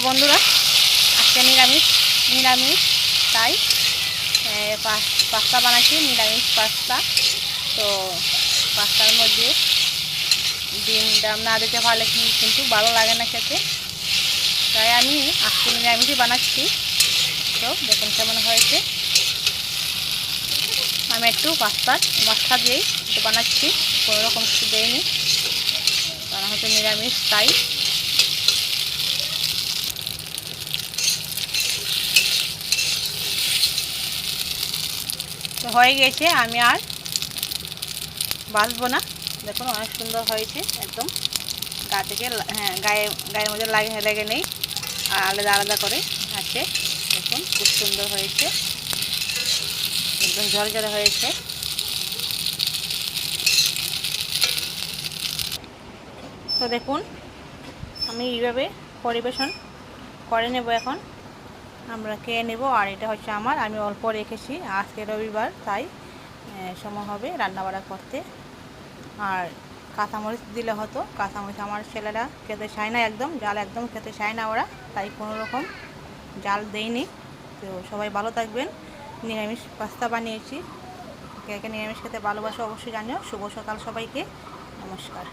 বন্ধুরা, আজকে নিরামিষ নিরামিষ তাই পাস্তা বানাচ্ছি, নিরামিষ পাস্তা। তো পাস্তার মধ্যে ডিম না দিতে পারলে কিন্তু ভালো লাগে না খেতে, তাই আমি আজকে নিরামিষই বানাচ্ছি। তো দেখুন কেমন হয়েছে। আমি একটু পাস্তার মশলা দিয়েই বানাচ্ছি, কোনো রকম কিছু দেয়নি, কারণ হচ্ছে নিরামিষ তাই। তো হয়ে গেছে, আমি আর বাঁচবো না। দেখুন অনেক সুন্দর হয়েছে, একদম গা থেকে গায়ের মধ্যে লেগে নেই, আর আলাদা আলাদা করে আছে। দেখুন খুব সুন্দর হয়েছে, একদম ঝরঝরে হয়েছে। তো দেখুন আমি এইভাবে পরিবেশন করে নেব, এখন আমরা খেয়ে নেব। আর এটা হচ্ছে আমি অল্প রেখেছি, আজকে রবিবার তাই সময় হবে রান্নাবাড়া করতে। আর কাঁচামরিচ দিলে হতো, কাঁচামরিচ আমার ছেলেরা খেতে চায় না, একদম জাল একদম খেতে চায় না ওরা, তাই কোনো রকম জাল দেইনি। তো সবাই ভালো থাকবেন। নিরামিষ পাস্তা বানিয়েছি, কে কে নিরামিষ খেতে ভালোবাসো অবশ্যই জানিও। শুভ সকাল সবাইকে, নমস্কার।